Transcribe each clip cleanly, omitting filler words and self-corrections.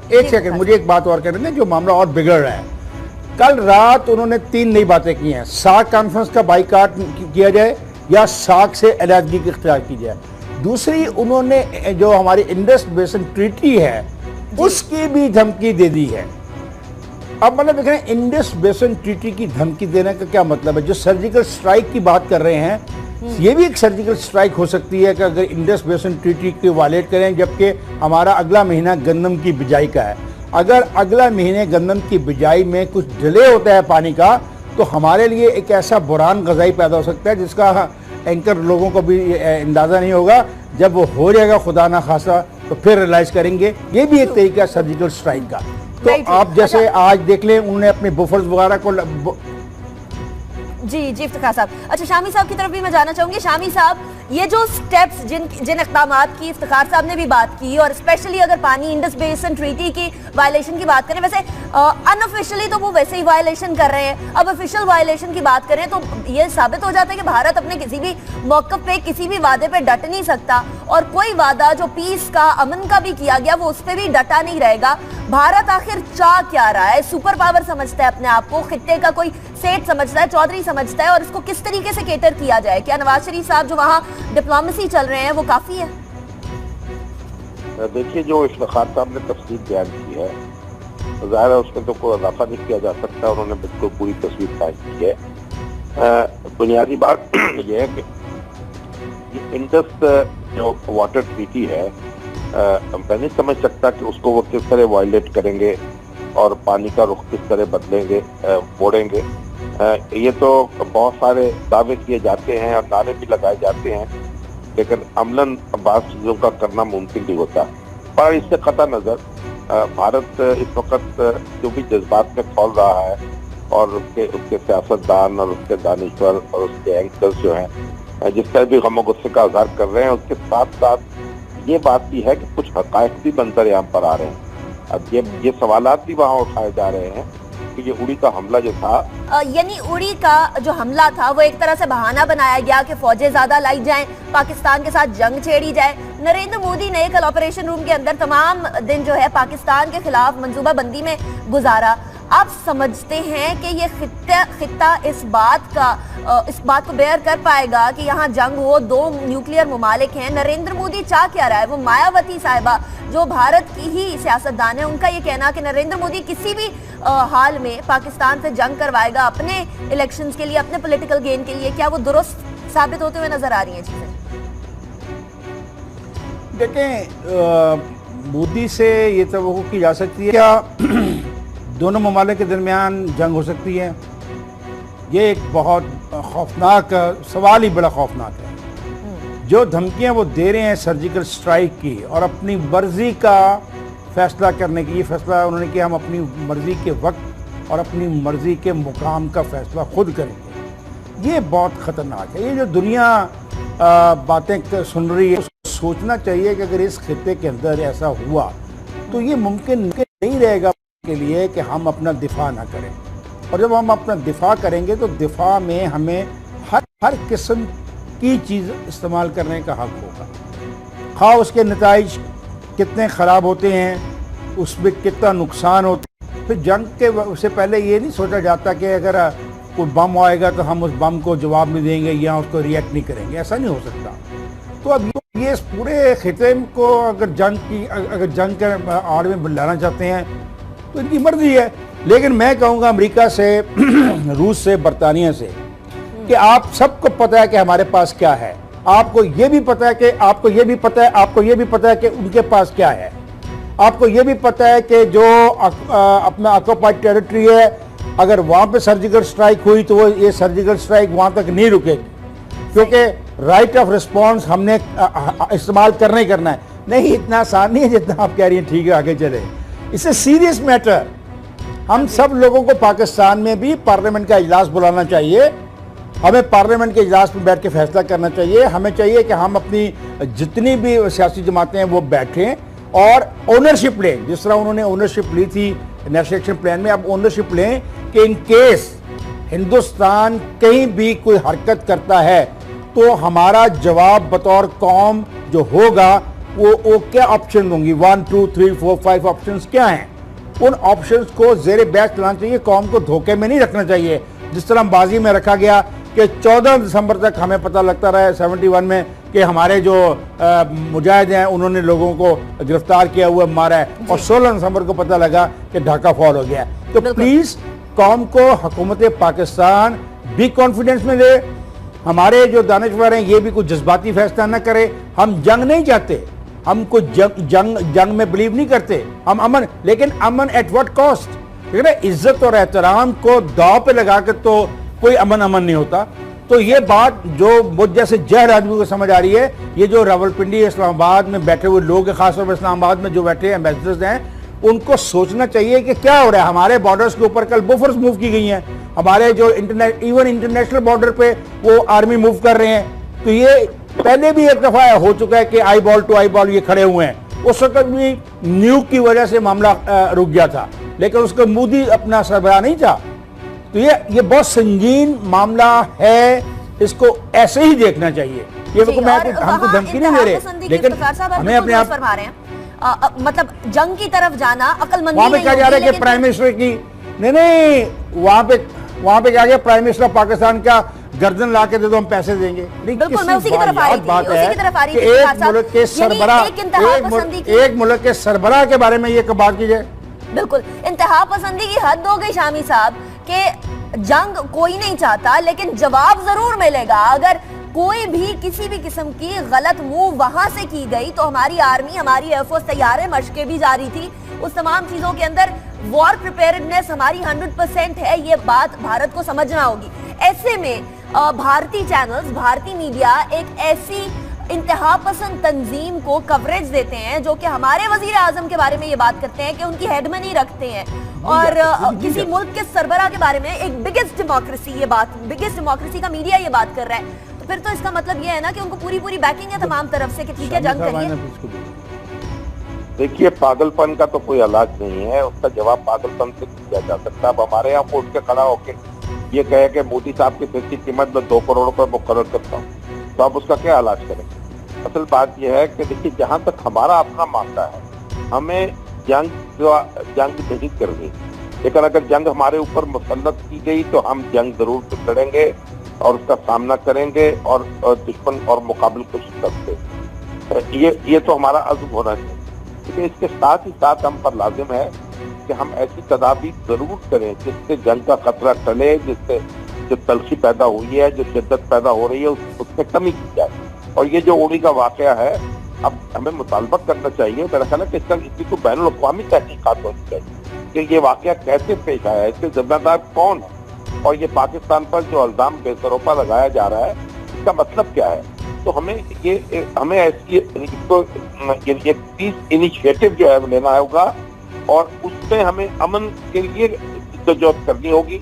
ایک سیکنڈ مجھے ایک بات اور کرنے دیں، جو معاملہ اور بگڑ رہا ہے. کل رات انہوں نے 3 نئی باتیں کی ہیں. ساک کانفرنس کا بائیکاٹ کیا جائے یا ساک سے علیحدگی کی اختیار کی جائے. دوسری انہوں نے جو ہماری انڈس بیسن ٹریٹی ہے اس کی بھی دھمکی دے دی ہے. اب مطلب دیکھیں انڈس بیسن ٹریٹی کی دھمکی دینے کا کیا مطلب ہے؟ جو سرجیکل سٹرائک کی بات کر رہے ہیں یہ بھی ایک سرجیکل سٹرائک ہو سکتی ہے کہ اگر انڈس بیسن ٹریٹی کو وائلیٹ کریں، جبکہ ہمارا اگلا مہینہ گندم کی بجائی کا ہے. اگر اگلا مہینے گندم کی بجائی میں کچھ ڈیلے ہوتا ہے پانی کا تو ہمارے لیے ایک ایسا بحران غذائی پیدا ہو سکتا ہے جس کا اینکر لوگوں کو بھی اندازہ نہیں ہوگا. جب وہ ہو جائے گا خدا نہ خاصا تو پھر ریلائز کریں گے. یہ بھی ایک طریقہ ہے سرجیکل سٹرائک کا. تو آپ جیسے آج دیکھ لیں انہوں نے اپنے بفرز وغیرہ کو جی افتخار صاحب. اچھا شامی صاحب کی طرف بھی میں جانا چاہوں گی. شامی صاحب یہ جو سٹیپس جن اقدامات کی افتخار صاحب نے بھی بات کی، اور اسپیشلی اگر پانی انڈس بیسن ٹریٹی کی وائلیشن کی بات کریں، ویسے ان آفیشلی تو وہ ویسے ہی وائلیشن کر رہے ہیں، اب آفیشل وائلیشن کی بات کریں تو یہ ثابت ہو جاتا ہے کہ بھارت اپنے کسی بھی موقف پہ کسی بھی وعدے پہ ڈٹ نہیں سکتا، اور کوئی وعدہ جو پیس کا امن کا بھی کیا گیا وہ اس پہ بھی ڈٹا نہیں رہے گا. بھارت آخر چاہ کیا رہا ہے؟ سپر پاور سمجھتا ہے اپنے آپ کو، خطے کا کوئی سیٹ سمجھتا ہے، چودھری سمجھتا ہے، اور اس کو کس طریقے سے کیٹر کیا جائے؟ کیا نواز شریف صاحب جو وہاں ڈپلومیسی چل رہے ہیں وہ کافی ہے؟ دیکھیے جو افتخار صاحب نے تفصیل بیان کی ہے ظاہر ہے اس میں تو کوئی اضافہ نہیں کیا جا سکتا. انہوں نے بالکل پوری تصویر قائم کی ہے. بنیادی بات یہ ہے کہ انڈس جو واٹر ٹریٹی ہے میں نہیں سمجھ سکتا کہ اس کو وہ کس طرح وائلیٹ کریں گے اور پانی کا رخ کس طرح بدلیں گے، موڑیں گے. یہ تو بہت سارے دعوے کیے جاتے ہیں اور نعرے بھی لگائے جاتے ہیں، لیکن عملاً بعض چیزوں کا کرنا ممکن نہیں ہوتا. پر اس سے قطع نظر بھارت اس وقت جو بھی جذبات میں کھول رہا ہے اور اس کے سیاستدان اور اس کے دانشور اور اس کے اینکرز جو ہیں جس طرح بھی غم و غصے کا اظہار کر رہے ہیں، اس کے ساتھ ساتھ یہ بات بھی ہے کہ کچھ حقائق بھی منظر عام پر آ رہے ہیں. اب یہ سوالات بھی وہاں اٹھائے جا رہے ہیں کہ یہ اڑی کا حملہ جو تھا، یعنی اڑی کا جو حملہ تھا وہ ایک طرح سے بہانہ بنایا گیا کہ فوجیں زیادہ لائی جائیں، پاکستان کے ساتھ جنگ چھیڑی جائے. نریندر مودی نے کل آپریشن روم کے اندر تمام دن جو ہے پاکستان کے خلاف منصوبہ بندی میں گزارا. آپ سمجھتے ہیں کہ یہ خطہ اس بات کو بیئر کر پائے گا کہ یہاں جنگ ہو؟ 2 نیوکلیئر ممالک ہیں. نریندر مودی چاہ کیا رہا ہے؟ وہ مایاوتی صاحبہ جو بھارت کی ہی سیاستدان ہے، ان کا یہ کہنا کہ نریندر مودی کسی بھی حال میں پاکستان سے جنگ کروائے گا اپنے الیکشنز کے لیے، اپنے پولیٹیکل گین کے لیے. کیا وہ درست ثابت ہوتے ہوئے نظر آ رہی ہیں چیزیں؟ دیکھیں مودی سے یہ توقع کی جا سکتی ہے کیا دونوں ممالک کے درمیان جنگ ہو سکتی ہے؟ یہ ایک بہت خوفناک سوال ہی بڑا خوفناک ہے. جو دھمکیاں وہ دے رہے ہیں سرجیکل سٹرائک کی اور اپنی مرضی کا فیصلہ کرنے کی، یہ فیصلہ انہوں نے کیا ہم اپنی مرضی کے وقت اور اپنی مرضی کے مقام کا فیصلہ خود کریں گے، یہ بہت خطرناک ہے. یہ جو دنیا باتیں سن رہی ہے سوچنا چاہیے کہ اگر اس خطے کے اندر ایسا ہوا تو یہ ممکن نہیں رہے گا کے لیے کہ ہم اپنا دفاع نہ کریں. اور جب ہم اپنا دفاع کریں گے تو دفاع میں ہمیں ہر قسم کی چیز استعمال کرنے کا حق ہوگا، خواہ اس کے نتائج کتنے خراب ہوتے ہیں، اس میں کتنا نقصان ہوتا ہے. پھر جنگ کے سے پہلے یہ نہیں سوچا جاتا کہ اگر کوئی بم آئے گا تو ہم اس بم کو جواب نہیں دیں گے یا اس کو ریئیکٹ نہیں کریں گے، ایسا نہیں ہو سکتا. تو اب یہ اس پورے خطے کو اگر جنگ کے آڑ میں لانا چاہتے ہیں تو ان کی مرضی ہے. لیکن میں کہوں گا امریکہ سے، روس سے، برطانیہ سے کہ آپ سب کو پتہ ہے کہ ہمارے پاس کیا ہے، آپ کو یہ بھی پتہ ہے کہ آپ کو یہ بھی پتہ ہے، آپ کو یہ بھی پتہ ہے کہ ان کے پاس کیا ہے، آپ کو یہ بھی پتہ ہے کہ جو اپنا آکوپائڈ ٹیریٹری ہے اگر وہاں پہ سرجیکل سٹرائک ہوئی تو وہ یہ سرجیکل سٹرائک وہاں تک نہیں رکے گی، کیونکہ رائٹ آف رسپانس ہم نے استعمال کرنا ہی کرنا ہے. نہیں اتنا آسان نہیں ہے جتنا آپ کہہ رہی ہیں. ٹھیک ہے آگے چلے. اس سے سیریس میٹر. ہم سب لوگوں کو پاکستان میں بھی پارلیمنٹ کا اجلاس بلانا چاہیے، ہمیں پارلیمنٹ کے اجلاس میں بیٹھ کے فیصلہ کرنا چاہیے. ہمیں چاہیے کہ ہم اپنی جتنی بھی سیاسی جماعتیں ہیں وہ بیٹھیں اور اونرشپ لیں، جس طرح انہوں نے اونرشپ لی تھی نیشنل ایکشن پلان میں. اب اونرشپ لیں کہ ان کیس ہندوستان کہیں بھی کوئی حرکت کرتا ہے تو ہمارا جواب بطور قوم جو ہوگا वो क्या ऑप्शन होंगी, 1 2 3 4 5 ऑप्शंस क्या हैं, उन ऑप्शंस को जेर बहस लाना चाहिए, कौम को धोखे में नहीं रखना चाहिए। जिस तरह बाजी में रखा गया कि 14 दिसंबर तक हमें पता लगता रहा है 71 में कि हमारे जो मुजाहिद हैं उन्होंने लोगों को गिरफ्तार किया हुआ मारा है, और 16 दिसंबर को पता लगा कि ढाका फॉल हो गया है। तो प्लीज कौम को हुकूमत पाकिस्तान भी कॉन्फिडेंस में दे, हमारे जो दानिशवर हैं ये भी कुछ जज्बाती फैसला न करे। हम जंग नहीं चाहते, हम कुछ जंग में बिलीव नहीं करते, हम अमन, लेकिन अमन एट व्हाट कॉस्ट, ठीक है ना। इज्जत और एहतराम को दाव पे लगा कर तो कोई अमन नहीं होता। तो ये बात जो मुझ जैसे जहर आदमी को समझ आ रही है, ये जो रावलपिंडी इस्लामाबाद में बैठे हुए लोग, खासतौर पर इस्लामाबाद में जो बैठे एम्बेसडर्स हैं, उनको सोचना चाहिए कि क्या हो रहा है। हमारे बॉर्डर्स के ऊपर कल बुफर्स मूव की गई हैं, हमारे जो इवन इंटरनेशनल बॉर्डर पे वो आर्मी मूव कर रहे हैं। तो ये पहले भी एक दफा हो चुका है कि eyeball to eyeball ये खड़े हुए हैं, उस वक्त भी न्यूक की वजह से मामला रुक गया था, लेकिन उसको मोदी अपना सरबराह नहीं था। तो ये बहुत संगीन मामला है, इसको ऐसे ही देखना चाहिए। ये हमको धमकी नहीं दे रहे, लेकिन हमें अपने आप मतलब जंग की तरफ जाना अक्लमंदी वहां पे क्या जा रहा है कि प्राइम मिनिस्टर की नहीं वहां पे क्या गया, प्राइम मिनिस्टर ऑफ पाकिस्तान का गर्दन ला के दे दो, हम पैसे देंगे। बिल्कुल, मैं उसी की तरफ आ रही थी। एक मुल्क के सरबराह, एक मुल्क के सरबराह के बारे में ये बात की जाए। बिल्कुल, इंतहा पसंदी की हद हो गई शामी साहब के जंग कोई नहीं चाहता, लेकिन जवाब जरूर मिलेगा। अगर कोई भी किसी भी किस्म की गलत मूव वहां से की गई तो हमारी आर्मी, हमारी एयरफोर्स तैयार है, मशकें भी जारी थी, उस तमाम चीजों के अंदर वॉर प्रिपेयर्डनेस हमारी 100% है। ये बात भारत को समझना होगी। ऐसे में भारतीय चैनल्स, भारतीय मीडिया एक ऐसी इंतहा पसंद तंजीम को कवरेज देते हैं जो कि हमारे वजीर आजम के बारे में ये बात करते हैं कि उनकी हेडमनी रखते हैं, और किसी मुल्क के सरबराह के बारे में एक बिगेस्ट डेमोक्रेसी का मीडिया ये बात कर रहा है। तो फिर तो इसका मतलब ये है ना कि उनको पूरी बैकिंग है तमाम तरफ से कि ठीक है जंग करिए। देखिए, पागलपन का तो कोई इलाज नहीं है, उसका जवाब पागलपन से दिया जा सकता है। अब हमारे यहाँ उठ के खड़ा होके ये कहे कि मोदी साहब की सिर की कीमत में 2 करोड़ रुपए मुकर्रर करता हूँ, तो आप उसका क्या इलाज करेंगे? असल बात यह है कि देखिए, जहाँ तक हमारा अपना मामला है, हमें जंग नहीं करनी, लेकिन अगर जंग हमारे ऊपर मुसल्लत की गई तो हम जंग जरूर लड़ेंगे और उसका सामना करेंगे और दुश्मन और मुकाबले को शिकस्त देंगे। ये तो हमारा अज़्म होना चाहिए। लेकिन इसके साथ ही साथ हम पर लाजिम है कि हम ऐसी तदाबीर जरूर करें जिससे जंग का खतरा टले, जिससे जो तलखी पैदा हुई है, जो शिद्दत पैदा हो रही है, उसमें कमी की जाए। और ये जो उड़ी का वाकया है, अब हमें मुतालबा करना चाहिए, मेरा ख्याल है कि इसका किसी को बैनुल अक़वामी तहकीकात होनी चाहिए कि ये वाकया कैसे पेश आया है, इसके जिम्मेदार कौन है, और ये पाकिस्तान पर जो इल्जाम बेसरोपा लगाया जा रहा है इसका मतलब क्या है। तो हमें ऐसी पीस इनिशिएटिव जो है लेना होगा, और उसमें हमें अमन के लिए जद्दोजहद करनी होगी।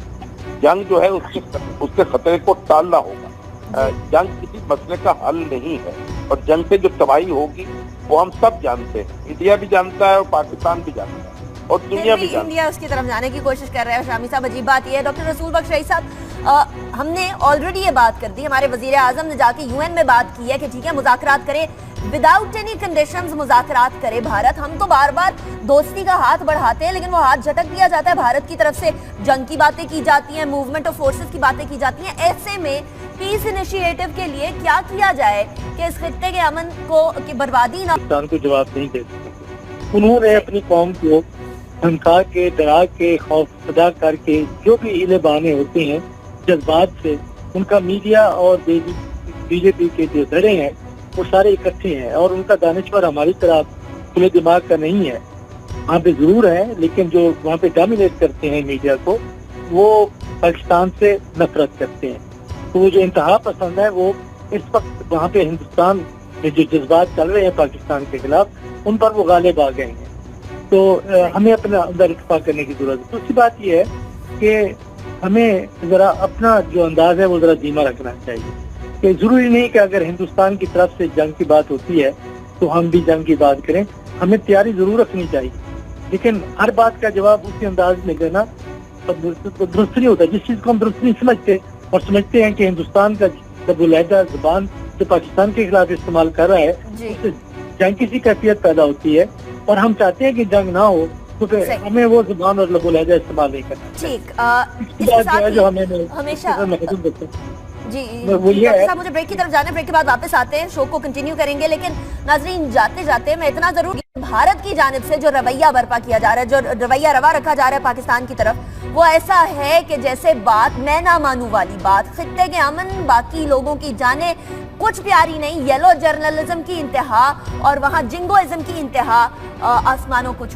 जंग जो है उसके खतरे को टालना होगा। जंग किसी मसले का हल नहीं है, और जंग से जो तबाही होगी वो हम सब जानते हैं, इंडिया भी जानता है और पाकिस्तान भी जानता है और दुनिया भी जानती है। इंडिया उसकी तरफ जाने की कोशिश कर रहा है। शामी साहब, अजीब बात यह है, डॉक्टर रसूल बख्श रईस साहब, हमने ऑलरेडी ये बात कर दी, हमारे वजीर आजम ने जाके यूएन में बात की है कि ठीक है मुज़ाकरात करें, विदाउट एनी कंडीशंस मुज़ाकरात करे भारत। हम तो बार बार दोस्ती का हाथ बढ़ाते हैं, लेकिन वो हाथ झटक दिया जाता है भारत की तरफ से। जंग की बातें की जाती हैं, मूवमेंट ऑफ फोर्सेस की बातें की जाती हैं। ऐसे में पीस इनिशिएटिव के लिए क्या किया जाए कि इस खित्ते के अमन की बर्बादी ना को जवाब नहीं दे सकते। उन्होंने अपनी कौम को धमका के, डरा के, खौफजदा करके जो भी हीले बहाने होते हैं जज्बात से, उनका मीडिया और बीजेपी के जो धड़े हैं वो सारे इकट्ठे हैं, और उनका दानिशवर हमारी तरह खुले दिमाग का नहीं है। वहाँ पे जरूर है, लेकिन जो वहाँ पे डोमिनेट करते हैं मीडिया को, वो पाकिस्तान से नफरत करते हैं। तो वो जो इंतहा पसंद है, वो इस वक्त वहाँ पे हिंदुस्तान में जो जज्बात चल रहे हैं पाकिस्तान के खिलाफ, उन पर वो गालिब आ गए हैं। तो हमें अपना अंदर इत्तेफाक करने की जरूरत है। दूसरी बात ये है कि हमें जरा अपना जो अंदाज है वो जरा धीमा रखना चाहिए, कि जरूरी नहीं कि अगर हिंदुस्तान की तरफ से जंग की बात होती है तो हम भी जंग की बात करें। हमें तैयारी जरूर रखनी चाहिए, लेकिन हर बात का जवाब उसी अंदाज में देना दुरुस्त नहीं होता। जिस चीज को हम दुरुस्त नहीं समझते और समझते हैं कि हिंदुस्तान का जब लहजा जुबान जो पाकिस्तान के खिलाफ इस्तेमाल कर रहा है, उससे जंग की सी कैफियत पैदा होती है और हम चाहते हैं कि जंग ना हो, तो फिर सही। हमें वो जुबान और लबो लहजा इस्तेमाल नहीं करना। ठीक इसके इसके बाद जो साथ है ही जो हमें हमेशा महसूस होता है जी वो ये डॉक्टर है- साहब मुझे ब्रेक की तरफ जाना है, ब्रेक के बाद वापस आते हैं, शो को कंटिन्यू करेंगे। लेकिन नाजरीन जाते जाते मैं इतना जरूर, भारत की जानिब से जो रवैया बर्पा किया जा रहा है, जो रवैया रवा रखा जा रहा है पाकिस्तान की तरफ, वो ऐसा है कि जैसे बात मैं ना मानू वाली बात, खित्ते के अमन, बाकी लोगों की जाने कुछ प्यारी नहीं, येलो जर्नलिज्म की इंतहा और वहाँ जिंगोइज्म की इंतहा आसमानों को छू